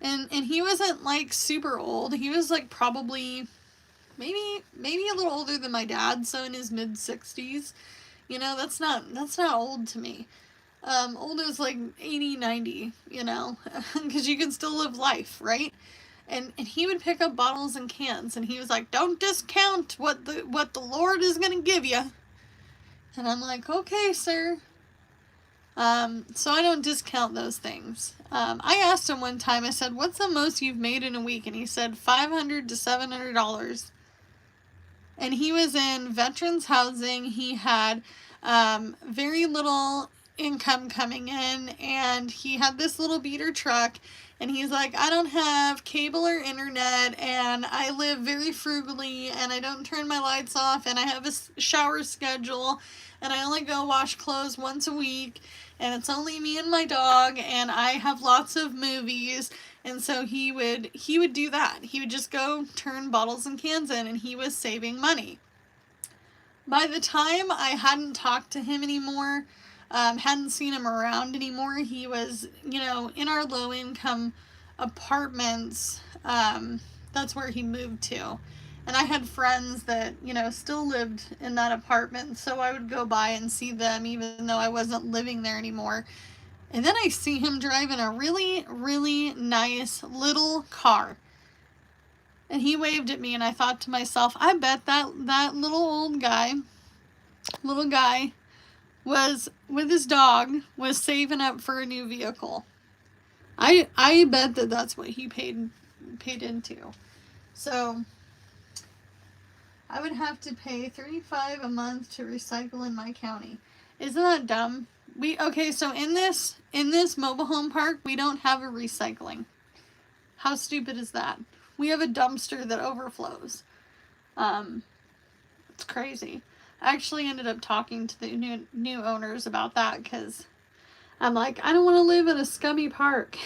Speaker 1: And he wasn't like super old. He was like probably maybe a little older than my dad, so in his mid-60s. You know, that's not old to me. Old is like 80, 90, you know, because you can still live life, right? And he would pick up bottles and cans, and he was like, don't discount what the Lord is going to give you. And I'm like, okay, sir. So I don't discount those things. I asked him one time, I said, what's the most you've made in a week? And he said $500 to $700. And he was in veterans housing. He had very little income coming in, and he had this little beater truck, and he's like, I don't have cable or internet, and I live very frugally, and I don't turn my lights off, and I have a shower schedule, and I only go wash clothes once a week, and it's only me and my dog, and I have lots of movies. And so he would do that. He would just go turn bottles and cans in, and he was saving money. By the time I hadn't talked to him anymore, hadn't seen him around anymore, he was, in our low income apartments. That's where he moved to. And I had friends that, still lived in that apartment. So I would go by and see them even though I wasn't living there anymore. And then I see him driving a really, really nice little car. And he waved at me, and I thought to myself, I bet that little guy was, with his dog, was saving up for a new vehicle. I bet that's what he paid into. So I would have to pay $35 a month to recycle in my county. Isn't that dumb? So in this mobile home park, we don't have a recycling. How stupid is that? We have a dumpster that overflows. It's crazy. I actually ended up talking to the new owners about that, because I'm like, I don't want to live in a scummy park.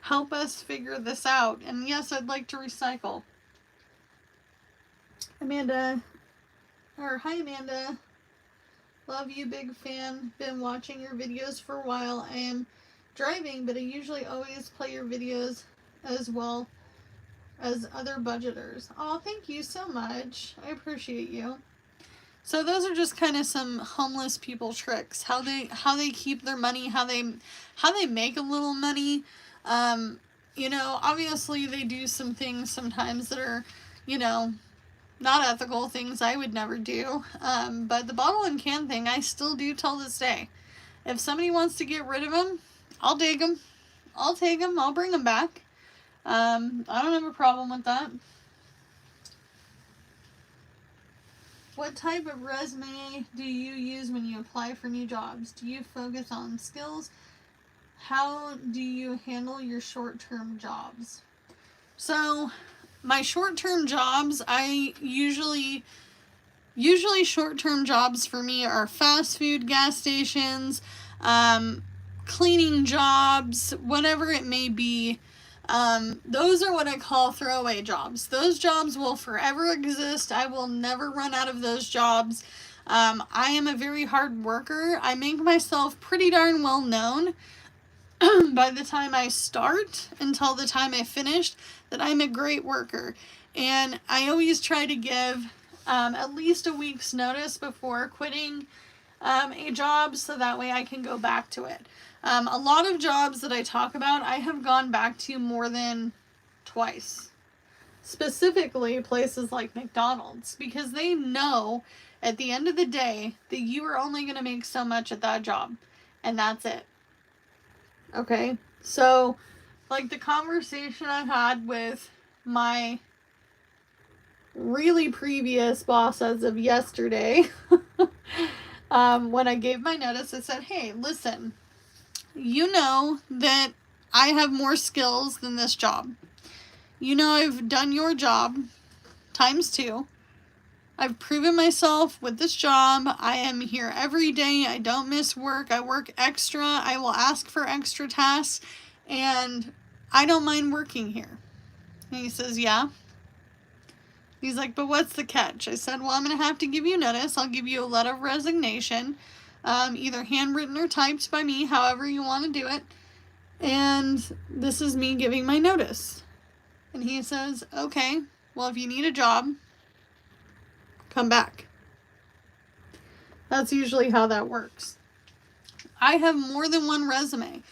Speaker 1: Help us figure this out. And yes, I'd like to recycle. Hi Amanda. Love you, big fan. Been watching your videos for a while. I am driving, but I usually always play your videos as well as other budgeters. Oh, thank you so much. I appreciate you. So those are just kind of some homeless people tricks. How they keep their money, how they make a little money. Obviously they do some things sometimes that are, not ethical, things I would never do. But the bottle and can thing, I still do till this day. If somebody wants to get rid of them, I'll dig them. I'll take them. I'll bring them back. I don't have a problem with that. What type of resume do you use when you apply for new jobs? Do you focus on skills? How do you handle your short-term jobs? So, my short-term jobs, usually short-term jobs for me are fast food, gas stations, cleaning jobs, whatever it may be. Those are what I call throwaway jobs. Those jobs will forever exist. I will never run out of those jobs. I am a very hard worker. I make myself pretty darn well known by the time I start until the time I finish that I'm a great worker. And I always try to give at least a week's notice before quitting a job, so that way I can go back to it. A lot of jobs that I talk about, I have gone back to more than twice. Specifically places like McDonald's, because they know at the end of the day that you are only going to make so much at that job, and that's it. Okay? So, like the conversation I had with my really previous boss as of yesterday, when I gave my notice, I said, hey, listen, you know that I have more skills than this job. You know I've done your job times 2. I've proven myself with this job. I am here every day. I don't miss work. I work extra. I will ask for extra tasks, and I don't mind working here. And he says, yeah. He's like, but what's the catch? I said, well, I'm going to have to give you notice. I'll give you a letter of resignation, either handwritten or typed by me, however you want to do it. And this is me giving my notice. And he says, okay, well, if you need a job, come back. That's usually how that works. I have more than one resume.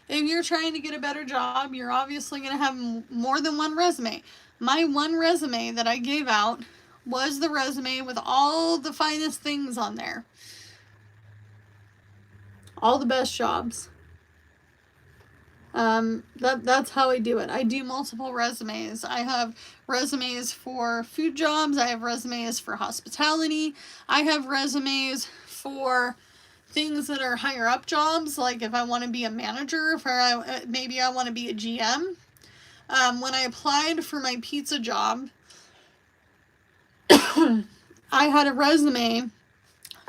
Speaker 1: If you're trying to get a better job, you're obviously going to have more than one resume. My one resume that I gave out was the resume with all the finest things on there. All the best jobs. That's how I do it. I do multiple resumes. I have resumes for food jobs. I have resumes for hospitality. I have resumes for things that are higher up jobs, like if I want to be a manager, maybe I want to be a GM. When I applied for my pizza job, I had a resume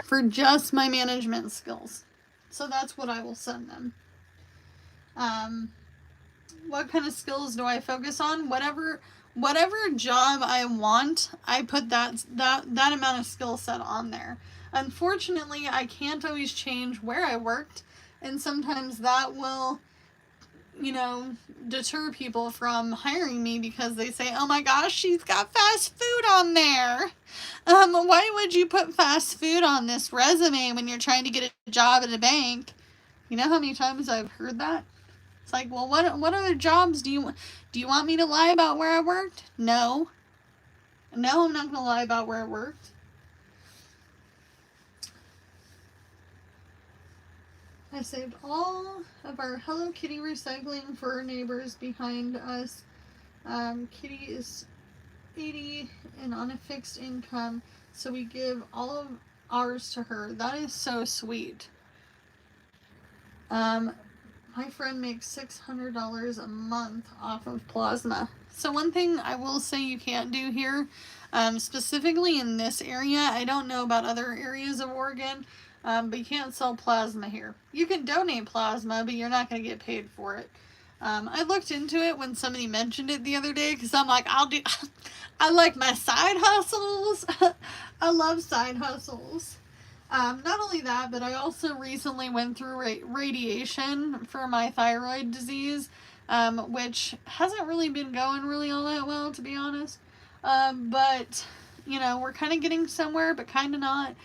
Speaker 1: for just my management skills. So that's what I will send them. What kind of skills do I focus on? Whatever job I want, I put that amount of skill set on there. Unfortunately, I can't always change where I worked, and sometimes that will, deter people from hiring me because they say, oh my gosh, she's got fast food on there. Why would you put fast food on this resume when you're trying to get a job at a bank? You know how many times I've heard that? It's like, well, what other jobs do you want me to lie about where I worked? No, I'm not going to lie about where I worked. I saved all of our Hello Kitty recycling for our neighbors behind us. Kitty is 80 and on a fixed income, so we give all of ours to her. That is so sweet. My friend makes $600 a month off of plasma. So one thing I will say you can't do here, specifically in this area, I don't know about other areas of Oregon, but you can't sell plasma here. You can donate plasma, but you're not going to get paid for it. I looked into it when somebody mentioned it the other day because I'm like, I like my side hustles. I love side hustles. Not only that, but I also recently went through radiation for my thyroid disease, which hasn't really been going really all that well, to be honest. But, we're kind of getting somewhere, but kind of not.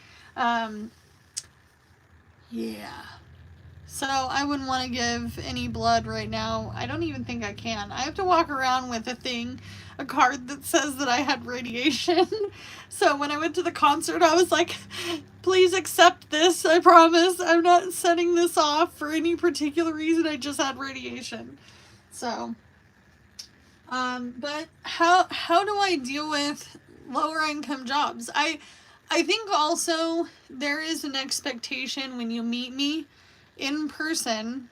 Speaker 1: Yeah. So I wouldn't want to give any blood right now. I don't even think I can. I have to walk around with a card that says that I had radiation. So when I went to the concert, I was like, please accept this. I promise. I'm not setting this off for any particular reason. I just had radiation. So, but how do I deal with lower income jobs? I think also there is an expectation when you meet me in person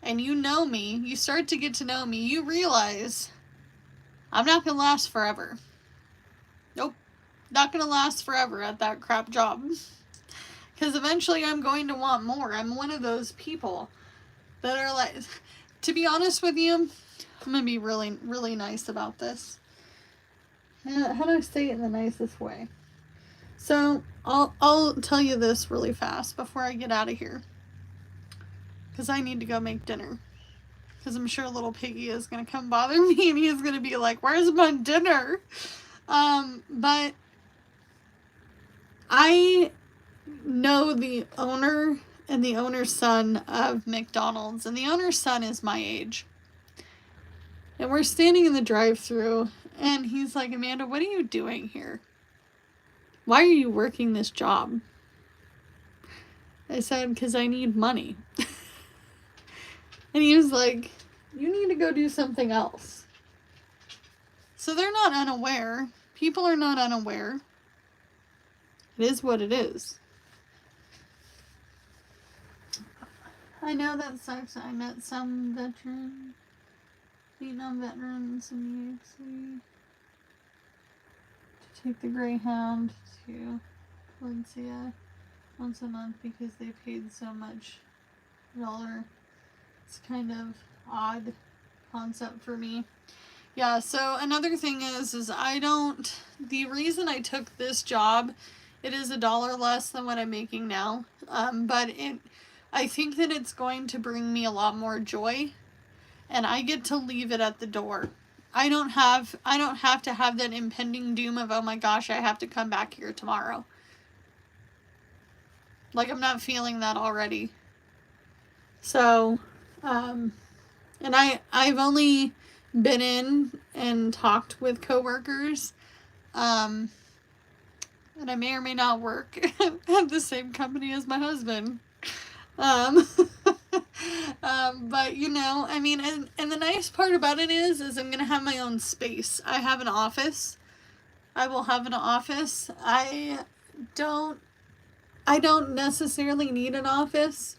Speaker 1: and you know me, you start to get to know me, you realize I'm not going to last forever. Nope. Not going to last forever at that crap job. Because eventually I'm going to want more. I'm one of those people that are like, to be honest with you, I'm going to be really, really nice about this. How do I say it in the nicest way? So I'll tell you this really fast before I get out of here. Because I need to go make dinner. Because I'm sure little Piggy is going to come bother me and he's going to be like, where's my dinner? But I know the owner and the owner's son of McDonald's. And the owner's son is my age. And we're standing in the drive-thru and he's like, Amanda, what are you doing here? Why are you working this job? I said, because I need money. And he was like, you need to go do something else. So they're not unaware. People are not unaware. It is what it is. I know that sucks. I met some Vietnam veterans in New York City to take the Greyhound to Valencia once a month because they paid so much $1. It's kind of odd concept for me. Yeah, so another thing is the reason I took this job, it is $1 less than what I'm making now. But I think that it's going to bring me a lot more joy, and I get to leave it at the door. I don't have to have that impending doom of, oh my gosh, I have to come back here tomorrow. Like, I'm not feeling that already. So, and I've only been in and talked with coworkers, and I may or may not work at the same company as my husband. But I mean, and the nice part about it is I'm going to have my own space. I have an office. I will have an office. I don't I don't necessarily need an office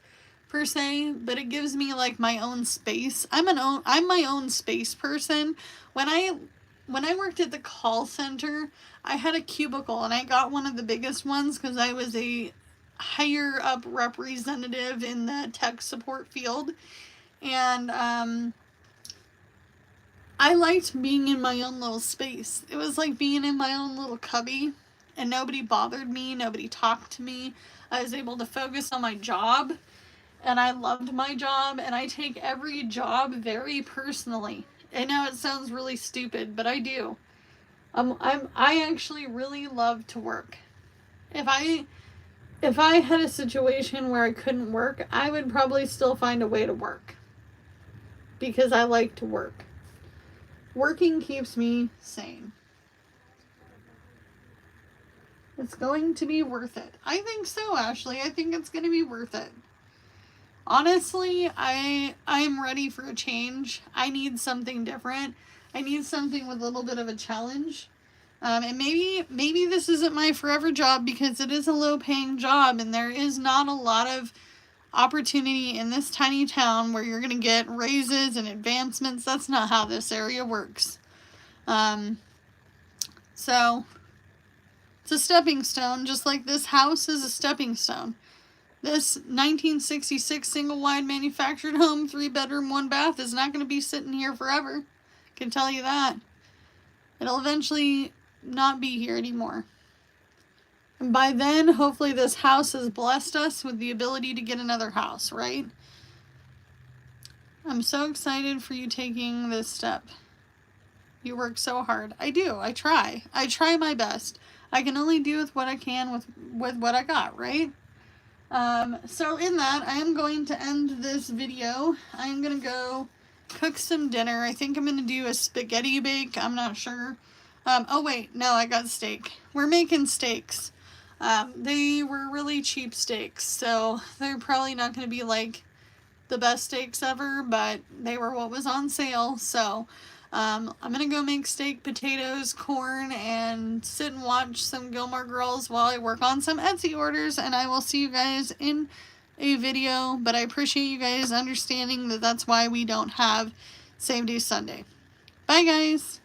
Speaker 1: per se, but it gives me like my own space. I'm my own space person. When I worked at the call center, I had a cubicle and I got one of the biggest ones because I was a higher up representative in the tech support field. And I liked being in my own little space. It was like being in my own little cubby, and nobody bothered me, nobody talked to me. I was able to focus on my job, and I loved my job, and I take every job very personally. I know it sounds really stupid, but I do. I actually really love to work. If I had a situation where I couldn't work, I would probably still find a way to work because I like to work. Working keeps me sane. It's going to be worth it. I think so, Ashley. I think it's going to be worth it. Honestly, I'm ready for a change. I need something different. I need something with a little bit of a challenge. And maybe this isn't my forever job because it is a low-paying job and there is not a lot of opportunity in this tiny town where you're going to get raises and advancements. That's not how this area works. So it's a stepping stone, just like this house is a stepping stone. This 1966 single-wide manufactured home, 3-bedroom, 1-bath, is not going to be sitting here forever. I can tell you that. It'll eventually not be here anymore. And by then, hopefully this house has blessed us with the ability to get another house, right? I'm so excited for you taking this step. You work so hard. I do. I try. I try my best. I can only do with what I can with what I got, right? So in that, I am going to end this video. I am going to go cook some dinner. I think I'm going to do a spaghetti bake. I'm not sure. Oh wait, no, I got steak. We're making steaks. They were really cheap steaks, so they're probably not going to be like the best steaks ever, but they were what was on sale. So I'm going to go make steak, potatoes, corn, and sit and watch some Gilmore Girls while I work on some Etsy orders, and I will see you guys in a video. But I appreciate you guys understanding that that's why we don't have Save Day Sunday. Bye, guys!